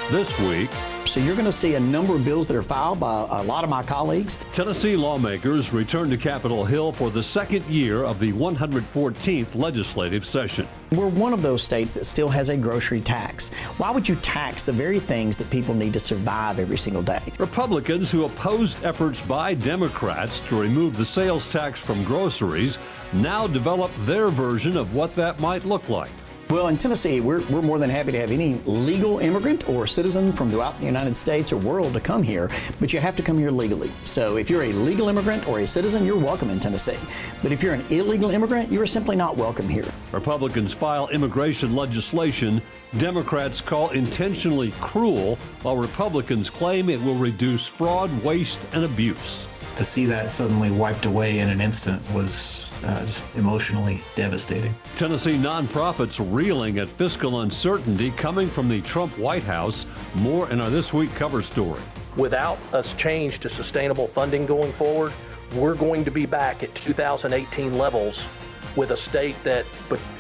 this week. So you're going to see a number of bills that are filed by a lot of my colleagues. Tennessee lawmakers return to Capitol Hill for the second year of the 114th legislative session. We're one of those states that still has a grocery tax. Why would you tax the very things that people need to survive every single day? Republicans who opposed efforts by Democrats to remove the sales tax from groceries now develop their version of what that might look like. Well, in Tennessee, we're more than happy to have any legal immigrant or citizen from throughout the United States or world to come here, but you have to come here legally. So if you're a legal immigrant or a citizen, you're welcome in Tennessee. But if you're an illegal immigrant, you are simply not welcome here. Republicans file immigration legislation Democrats call intentionally cruel, while Republicans claim it will reduce fraud, waste, and abuse. To see that suddenly wiped away in an instant was just emotionally devastating. Tennessee nonprofits reeling at fiscal uncertainty coming from the Trump White House. More in our This Week cover story. Without a change to sustainable funding going forward, we're going to be back at 2018 levels with a state that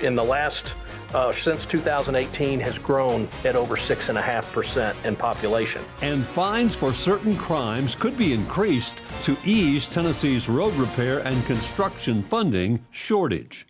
in the last since 2018 has grown at over 6.5% in population. And fines for certain crimes could be increased to ease Tennessee's road repair and construction funding shortage.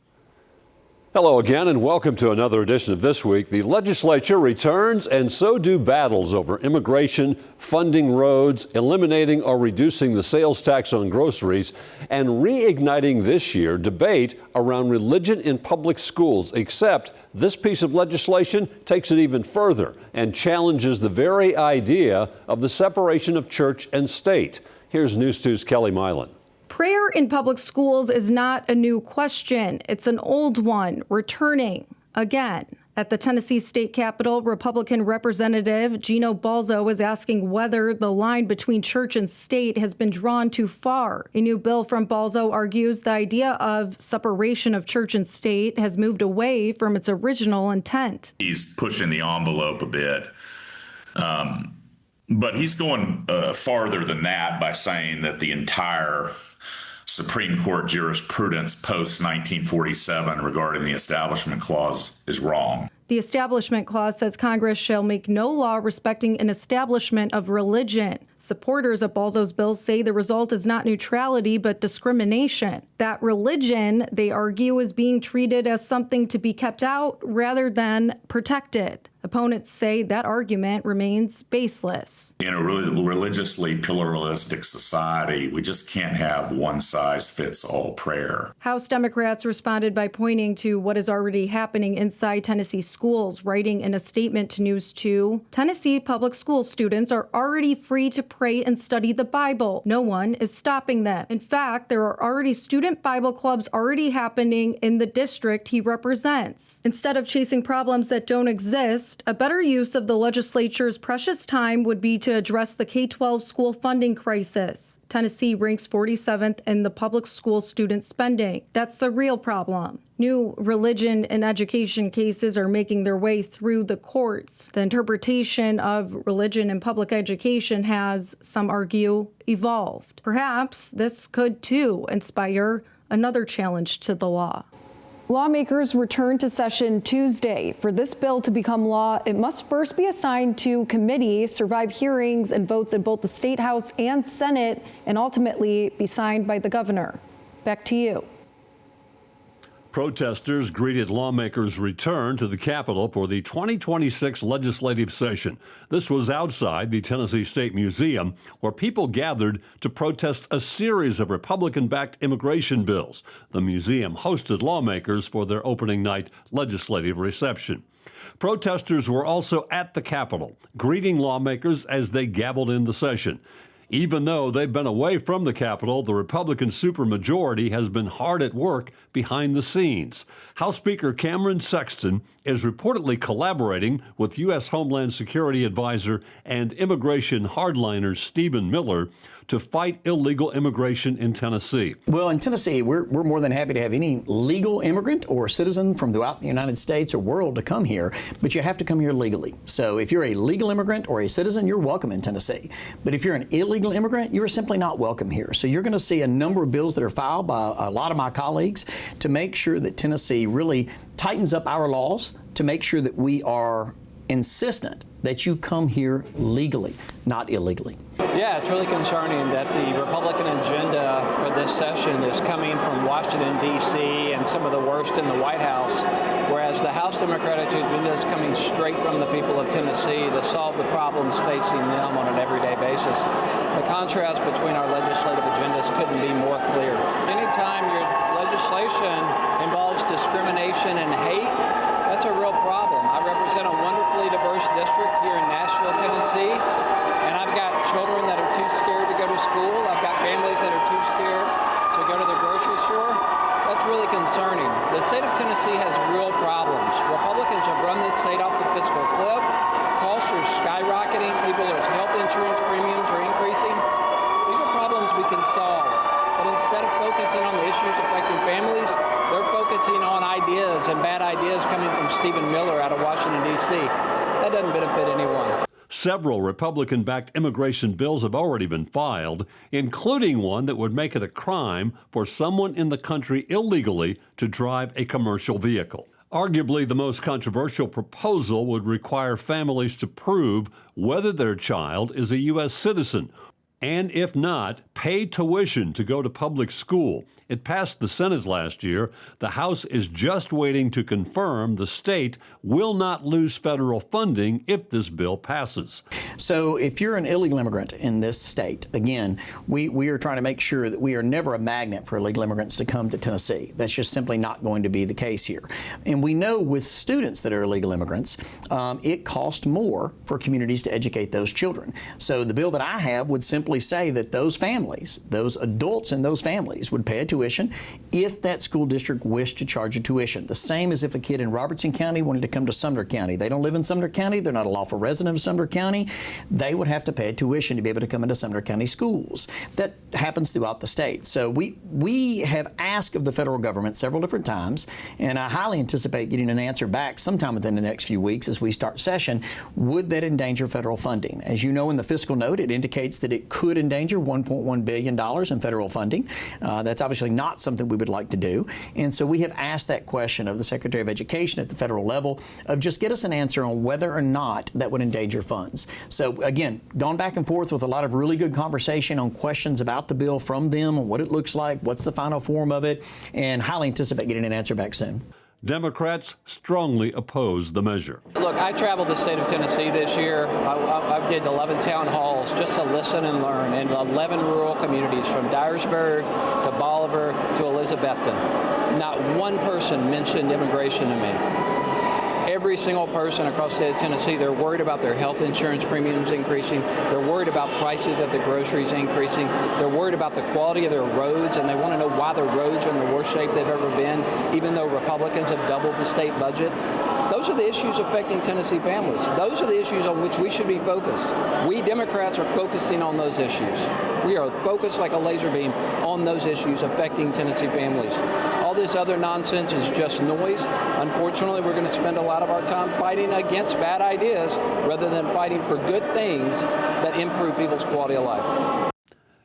Hello again, and welcome to another edition of This Week. The legislature returns, and so do battles over immigration, funding roads, eliminating or reducing the sales tax on groceries, and reigniting this year debate around religion in public schools, except this piece of legislation takes it even further and challenges the very idea of the separation of church and state. Here's News 2's Kelly Milan. Prayer in public schools is not a new question. It's an old one, returning again. At the Tennessee State Capitol, Republican Representative Gino Balzo is asking whether the line between church and state has been drawn too far. A new bill from Balzo argues the idea of separation of church and state has moved away from its original intent. He's pushing the envelope a bit. But he's going farther than that by saying that the entire Supreme Court jurisprudence post-1947 regarding the Establishment Clause is wrong. The Establishment Clause says Congress shall make no law respecting an establishment of religion. Supporters of Balzo's bill say the result is not neutrality, but discrimination. That religion, they argue, is being treated as something to be kept out rather than protected. Opponents say that argument remains baseless. In a religiously pluralistic society, we just can't have one-size-fits-all prayer. House Democrats responded by pointing to what is already happening inside Tennessee schools, writing in a statement to News 2, Tennessee public school students are already free to pray and study the Bible. No one is stopping them. In fact, there are already student Bible clubs already happening in the district he represents. Instead of chasing problems that don't exist, a better use of the legislature's precious time would be to address the K-12 school funding crisis. Tennessee ranks 47th in the public school student spending. That's the real problem. New religion and education cases are making their way through the courts. The interpretation of religion in public education has, some argue, evolved. Perhaps this could, too, inspire another challenge to the law. Lawmakers return to session Tuesday. For this bill to become law, it must first be assigned to committee, survive hearings and votes in both the State House and Senate, and ultimately be signed by the governor. Back to you. Protesters greeted lawmakers' return to the Capitol for the 2026 legislative session. This was outside the Tennessee State Museum, where people gathered to protest a series of Republican-backed immigration bills. The museum hosted lawmakers for their opening night legislative reception. Protesters were also at the Capitol, greeting lawmakers as they gavelled in the session. Even though they've been away from the Capitol, the Republican supermajority has been hard at work behind the scenes. House Speaker Cameron Sexton is reportedly collaborating with U.S. Homeland Security Advisor and immigration hardliner Stephen Miller to fight illegal immigration in Tennessee. Well, in Tennessee, we're more than happy to have any legal immigrant or citizen from throughout the United States or world to come here, but you have to come here legally. So if you're a legal immigrant or a citizen, you're welcome in Tennessee. But if you're an illegal immigrant, you are simply not welcome here. So you're going to see a number of bills that are filed by a lot of my colleagues to make sure that Tennessee really tightens up our laws, to make sure that we are insistent that you come here legally, not illegally. Yeah, it's really concerning that the Republican agenda for this session is coming from Washington, D.C. and some of the worst in the White House, whereas the House Democratic agenda is coming straight from the people of Tennessee to solve the problems facing them on an everyday basis. The contrast between our legislative agendas couldn't be more clear. Anytime your legislation involves discrimination and hate, that's a real problem. I represent a wonderfully diverse district here in Nashville, Tennessee, and I've got children that are too scared to go to school. I've got families that are too scared to go to the grocery store. That's really concerning. The state of Tennessee has real problems. Republicans have run this state off the fiscal cliff. Costs are skyrocketing. People's health insurance premiums are increasing. These are problems we can solve. But instead of focusing on the issues affecting families, they're focusing on ideas and bad ideas coming from Bob Mueller out of Washington, D.C. That doesn't benefit anyone. Several Republican-backed immigration bills have already been filed, including one that would make it a crime for someone in the country illegally to drive a commercial vehicle. Arguably, the most controversial proposal would require families to prove whether their child is a U.S. citizen, and if not, pay tuition to go to public school. It passed the Senate last year. The House is just waiting to confirm the state will not lose federal funding if this bill passes. So if you're an illegal immigrant in this state, again, we are trying to make sure that we are never a magnet for illegal immigrants to come to Tennessee. That's just simply not going to be the case here. And we know with students that are illegal immigrants, it costs more for communities to educate those children. So the bill that I have would simply say that those families, those adults in those families would pay a tuition if that school district wished to charge a tuition. The same as if a kid in Robertson County wanted to come to Sumner County. They don't live in Sumner County. They're not a lawful resident of Sumner County. They would have to pay a tuition to be able to come into Sumner County schools. That happens throughout the state. So we have asked of the federal government several different times, and I highly anticipate getting an answer back sometime within the next few weeks as we start session. Would that endanger federal funding? As you know, in the fiscal note, it indicates that it could endanger $1.1 billion in federal funding. That's obviously not something we would like to do. And so we have asked that question of the Secretary of Education at the federal level of just get us an answer on whether or not that would endanger funds. So again, gone back and forth with a lot of really good conversation on questions about the bill from them, on what it looks like, what's the final form of it, and highly anticipate getting an answer back soon. Democrats strongly oppose the measure. Look, I traveled the state of Tennessee this year. I did 11 town halls just to listen and learn in 11 rural communities from Dyersburg to Bolivar to Elizabethton. Not one person mentioned immigration to me. Every single person across the state of Tennessee, they're worried about their health insurance premiums increasing. They're worried about prices at the groceries increasing. They're worried about the quality of their roads, and they want to know why the roads are in the worst shape they've ever been, even though Republicans have doubled the state budget. Those are the issues affecting Tennessee families. Those are the issues on which we should be focused. We Democrats are focusing on those issues. We are focused like a laser beam on those issues affecting Tennessee families. All this other nonsense is just noise. Unfortunately, we're going to spend a lot of our time fighting against bad ideas rather than fighting for good things that improve people's quality of life.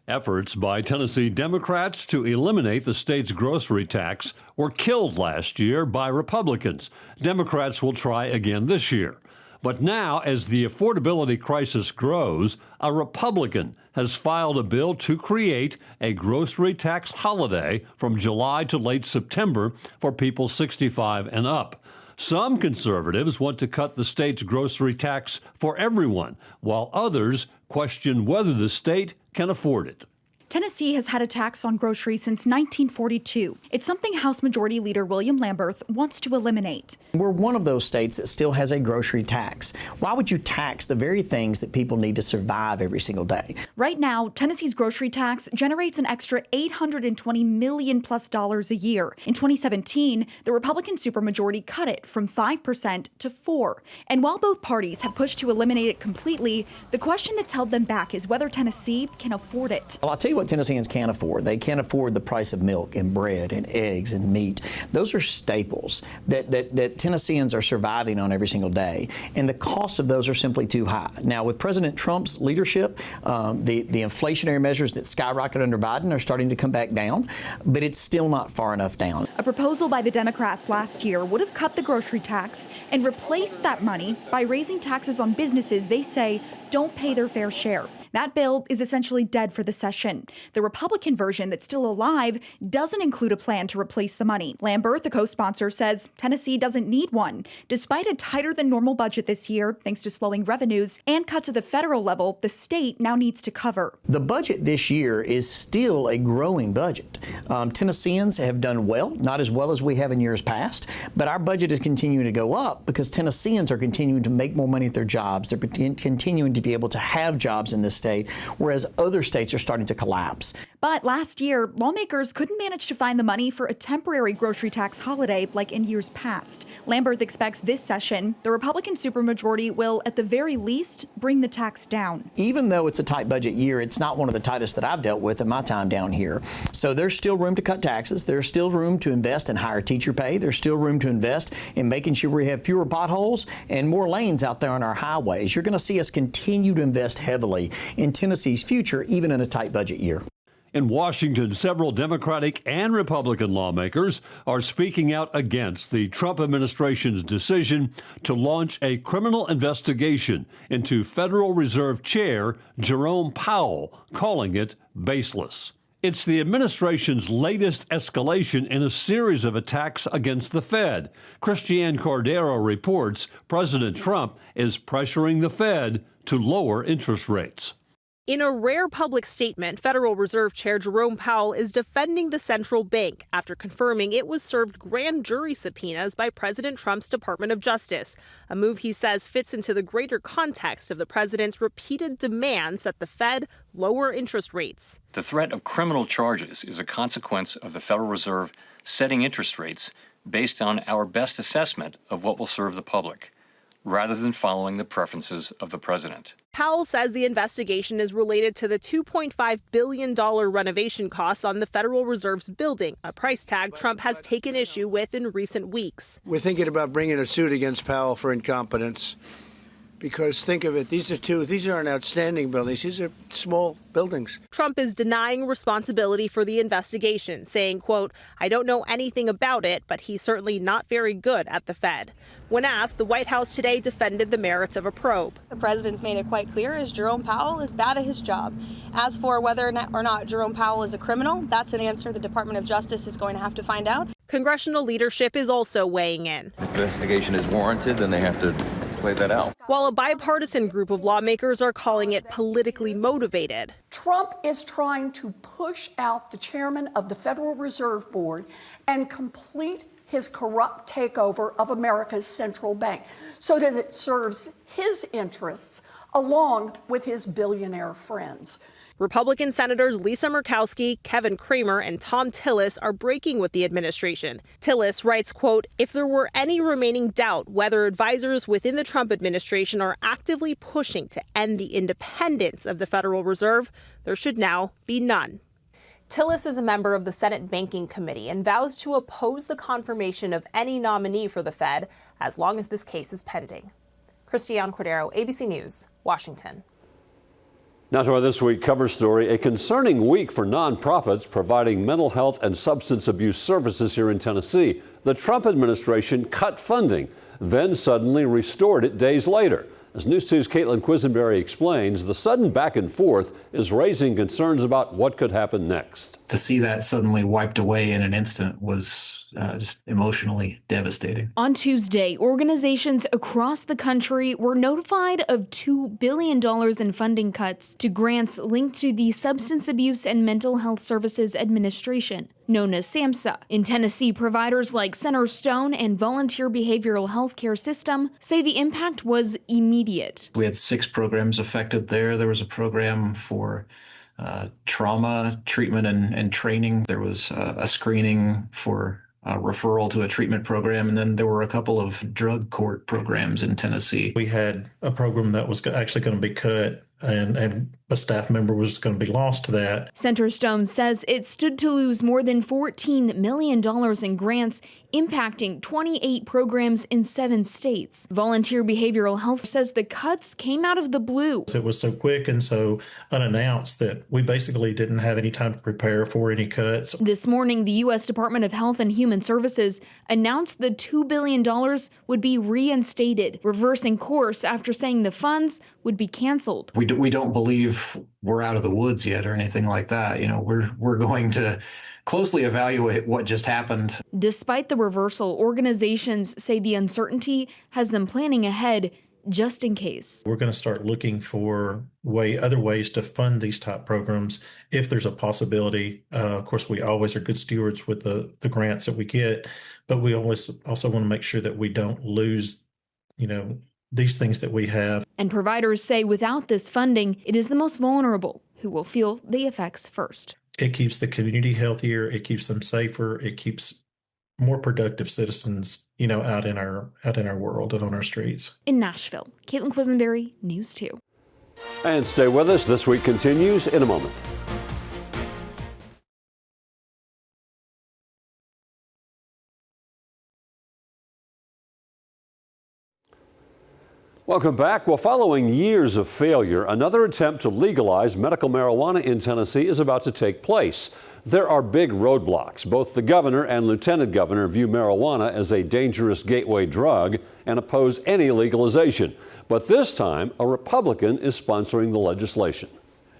Efforts by Tennessee Democrats to eliminate the state's grocery tax were killed last year by Republicans. Democrats will try again this year. But now, as the affordability crisis grows, a Republican has filed a bill to create a grocery tax holiday from July to late September for people 65 and up. Some conservatives want to cut the state's grocery tax for everyone, while others question whether the state can afford it. Tennessee has had a tax on groceries since 1942. It's something House Majority Leader William Lamberth wants to eliminate. We're one of those states that still has a grocery tax. Why would you tax the very things that people need to survive every single day? Right now, Tennessee's grocery tax generates an extra $820 million plus a year. In 2017, the Republican supermajority cut it from 5% to 4%. And while both parties have pushed to eliminate it completely, the question that's held them back is whether Tennessee can afford it. Well, I'll tell you what what Tennesseans can't afford. They can't afford the price of milk and bread and eggs and meat. Those are staples that Tennesseans are surviving on every single day, and the cost of those are simply too high. Now, with President Trump's leadership, the inflationary measures that skyrocketed under Biden are starting to come back down, but it's still not far enough down. A proposal by the Democrats last year would have cut the grocery tax and replaced that money by raising taxes on businesses they say don't pay their fair share. That bill is essentially dead for the session. The Republican version that's still alive doesn't include a plan to replace the money. Lambert, the co-sponsor, says Tennessee doesn't need one. Despite a tighter than normal budget this year, thanks to slowing revenues and cuts at the federal level, the state now needs to cover. The budget this year is still a growing budget. Tennesseans have done well, not as well as we have in years past, but our budget is continuing to go up because Tennesseans are continuing to make more money at their jobs. They're continuing to be able to have jobs in this state, whereas other states are starting to collapse. But last year, lawmakers couldn't manage to find the money for a temporary grocery tax holiday like in years past. Lambert expects this session, the Republican supermajority will, at the very least, bring the tax down. Even though it's a tight budget year, it's not one of the tightest that I've dealt with in my time down here. So there's still room to cut taxes. There's still room to invest in higher teacher pay. There's still room to invest in making sure we have fewer potholes and more lanes out there on our highways. You're going to see us continue to invest heavily in Tennessee's future, even in a tight budget year. In Washington, several Democratic and Republican lawmakers are speaking out against the Trump administration's decision to launch a criminal investigation into Federal Reserve Chair Jerome Powell, calling it baseless. It's the administration's latest escalation in a series of attacks against the Fed. Christiane Cordero reports President Trump is pressuring the Fed to lower interest rates. In a rare public statement, Federal Reserve Chair Jerome Powell is defending the central bank after confirming it was served grand jury subpoenas by President Trump's Department of Justice, a move he says fits into the greater context of the president's repeated demands that the Fed lower interest rates. The threat of criminal charges is a consequence of the Federal Reserve setting interest rates based on our best assessment of what will serve the public, rather than following the preferences of the president. Powell says the investigation is related to the $2.5 billion renovation costs on the Federal Reserve's building, a price tag Trump has taken issue with in recent weeks. We're thinking about bringing a suit against Powell for incompetence. Because think of it, these aren't outstanding buildings. These are small buildings. Trump is denying responsibility for the investigation, saying, quote, "I don't know anything about it, but he's certainly not very good at the Fed." When asked, the White House today defended the merits of a probe. The president's made it quite clear is Jerome Powell is bad at his job. As for whether or not Jerome Powell is a criminal, that's an answer the Department of Justice is going to have to find out. Congressional leadership is also weighing in. If the investigation is warranted, then they have to play that out. While a bipartisan group of lawmakers are calling it politically motivated. Trump is trying to push out the chairman of the Federal Reserve Board and complete his corrupt takeover of America's central bank so that it serves his interests along with his billionaire friends. Republican Senators Lisa Murkowski, Kevin Cramer, and Tom Tillis are breaking with the administration. Tillis writes, quote, "If there were any remaining doubt whether advisors within the Trump administration are actively pushing to end the independence of the Federal Reserve, there should now be none." Tillis is a member of the Senate Banking Committee and vows to oppose the confirmation of any nominee for the Fed as long as this case is pending. Christiane Cordero, ABC News, Washington. Now to our This Week cover story, a concerning week for nonprofits providing mental health and substance abuse services here in Tennessee. The Trump administration cut funding, then suddenly restored it days later. As News 2's Caitlin Quisenberry explains, the sudden back and forth is raising concerns about what could happen next. To see that suddenly wiped away in an instant was just emotionally devastating. On Tuesday, organizations across the country were notified of $2 billion in funding cuts to grants linked to the Substance Abuse and Mental Health Services Administration, known as SAMHSA. In Tennessee, providers like Centerstone and Volunteer Behavioral Healthcare System say the impact was immediate. We had 6 programs affected there. There was a program for trauma treatment and training. There was a screening for referral to a treatment program, and then there were a couple of drug court programs in Tennessee. We had a program that was actually going to be cut and a staff member was going to be lost to that. Senator Stone says it stood to lose more than $14 million in grants, impacting 28 programs in 7 states. Volunteer Behavioral Health says the cuts came out of the blue. It was so quick and so unannounced that we basically didn't have any time to prepare for any cuts. This morning, the U.S. Department of Health and Human Services announced the $2 billion would be reinstated, reversing course after saying the funds would be canceled. We don't believe we're out of the woods yet or anything like that. You know, we're going to closely evaluate what just happened. Despite the reversal, organizations say the uncertainty has them planning ahead just in case. We're going to start looking for other ways to fund these type programs if there's a possibility. Of course, we always are good stewards with the grants that we get, but we also want to make sure that we don't lose, these things that we have. And providers say without this funding, it is the most vulnerable who will feel the effects first. It keeps the community healthier. It keeps them safer. It keeps more productive citizens, out in our world and on our streets. In Nashville, Caitlin Quisenberry, News 2. And stay with us. This week continues in a moment. Welcome back. Well, following years of failure, another attempt to legalize medical marijuana in Tennessee is about to take place. There are big roadblocks. Both the governor and lieutenant governor view marijuana as a dangerous gateway drug and oppose any legalization. But this time, a Republican is sponsoring the legislation.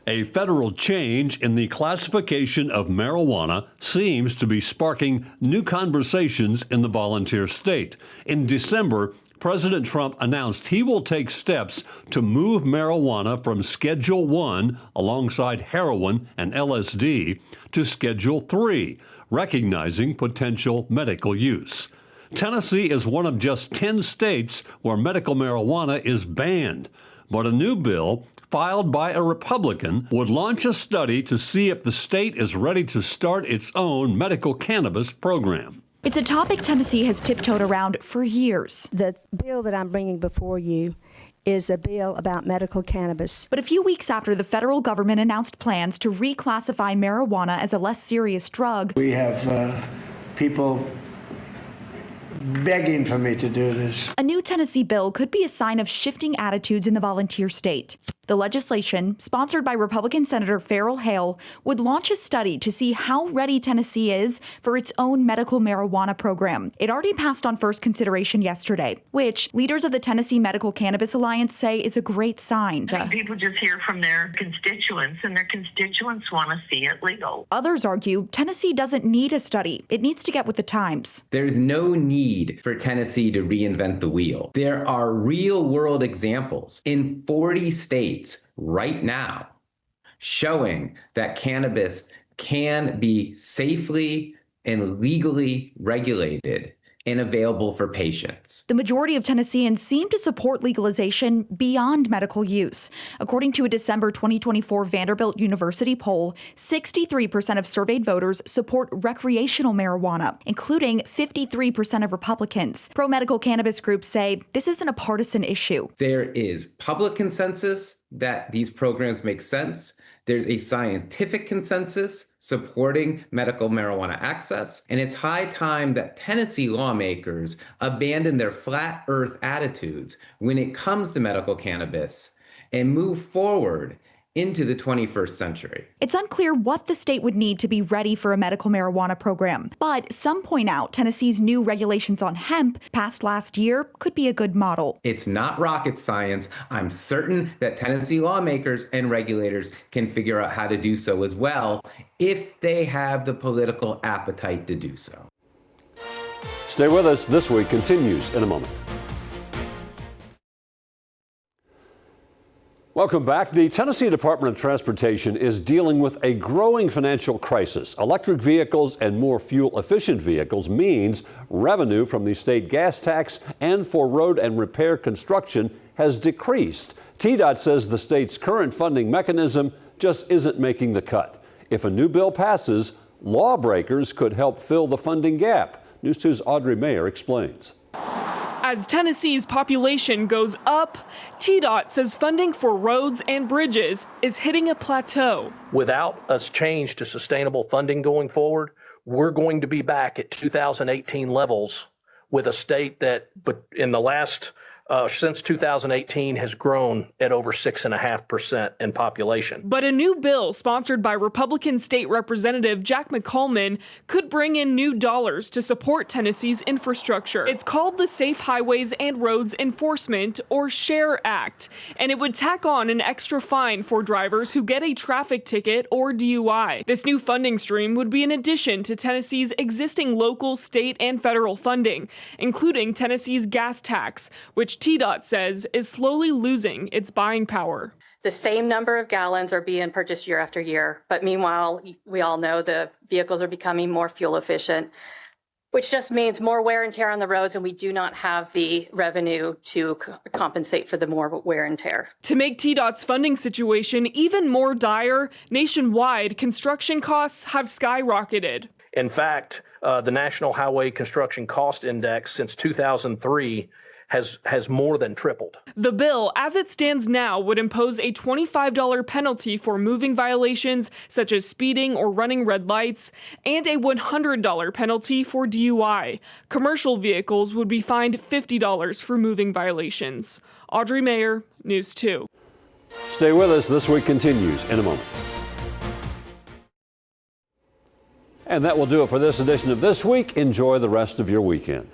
A federal change in the classification of marijuana seems to be sparking new conversations in the volunteer state. In December, President Trump announced he will take steps to move marijuana from Schedule 1, alongside heroin and LSD, to Schedule 3, recognizing potential medical use. Tennessee is one of just 10 states where medical marijuana is banned, but a new bill filed by a Republican would launch a study to see if the state is ready to start its own medical cannabis program. It's a topic Tennessee has tiptoed around for years. The bill that I'm bringing before you is a bill about medical cannabis. But a few weeks after the federal government announced plans to reclassify marijuana as a less serious drug, We have people begging for me to do this. a new Tennessee bill could be a sign of shifting attitudes in the volunteer state. The legislation, sponsored by Republican Senator Farrell Hale, would launch a study to see how ready Tennessee is for its own medical marijuana program. It already passed on first consideration yesterday, which leaders of the Tennessee Medical Cannabis Alliance say is a great sign. People just hear from their constituents, and their constituents want to see it legal. Others argue Tennessee doesn't need a study. It needs to get with the times. There's no need for Tennessee to reinvent the wheel. There are real-world examples in 40 states right now showing that cannabis can be safely and legally regulated and available for patients. The majority of Tennesseans seem to support legalization beyond medical use. According to a December 2024 Vanderbilt University poll, 63% of surveyed voters support recreational marijuana, including 53% of Republicans. Pro-medical cannabis groups say this isn't a partisan issue. There is public consensus that these programs make sense. There's a scientific consensus supporting medical marijuana access, and it's high time that Tennessee lawmakers abandon their flat earth attitudes when it comes to medical cannabis and move forward into the 21st century. It's unclear what the state would need to be ready for a medical marijuana program, but some point out Tennessee's new regulations on hemp passed last year could be a good model. It's not rocket science. I'm certain that Tennessee lawmakers and regulators can figure out how to do so as well if they have the political appetite to do so. Stay with us. This Week continues in a moment. Welcome back. The Tennessee Department of Transportation is dealing with a growing financial crisis. Electric vehicles and more fuel-efficient vehicles means revenue from the state gas tax and for road and repair construction has decreased. TDOT says the state's current funding mechanism just isn't making the cut. If a new bill passes, lawbreakers could help fill the funding gap. News 2's Audrey Mayer explains. As Tennessee's population goes up, TDOT says funding for roads and bridges is hitting a plateau. Without a change to sustainable funding going forward, we're going to be back at 2018 levels with a state that, but in the last since 2018 has grown at over 6.5% in population. But a new bill sponsored by Republican State Representative Jack McCollman could bring in new dollars to support Tennessee's infrastructure. It's called the Safe Highways and Roads Enforcement, or SHARE Act, and it would tack on an extra fine for drivers who get a traffic ticket or DUI. This new funding stream would be in addition to Tennessee's existing local, state, and federal funding, including Tennessee's gas tax, which TDOT says is slowly losing its buying power. The same number of gallons are being purchased year after year, but meanwhile, we all know the vehicles are becoming more fuel efficient, which just means more wear and tear on the roads, and we do not have the revenue to compensate for the more wear and tear. To make TDOT's funding situation even more dire, nationwide construction costs have skyrocketed. In fact, the National Highway Construction Cost Index since 2003 has more than tripled. The bill, as it stands now, would impose a $25 penalty for moving violations such as speeding or running red lights, and a $100 penalty for DUI. Commercial vehicles would be fined $50 for moving violations. Audrey Mayer, News 2. Stay with us. This Week continues in a moment. And that will do it for this edition of This Week. Enjoy the rest of your weekend.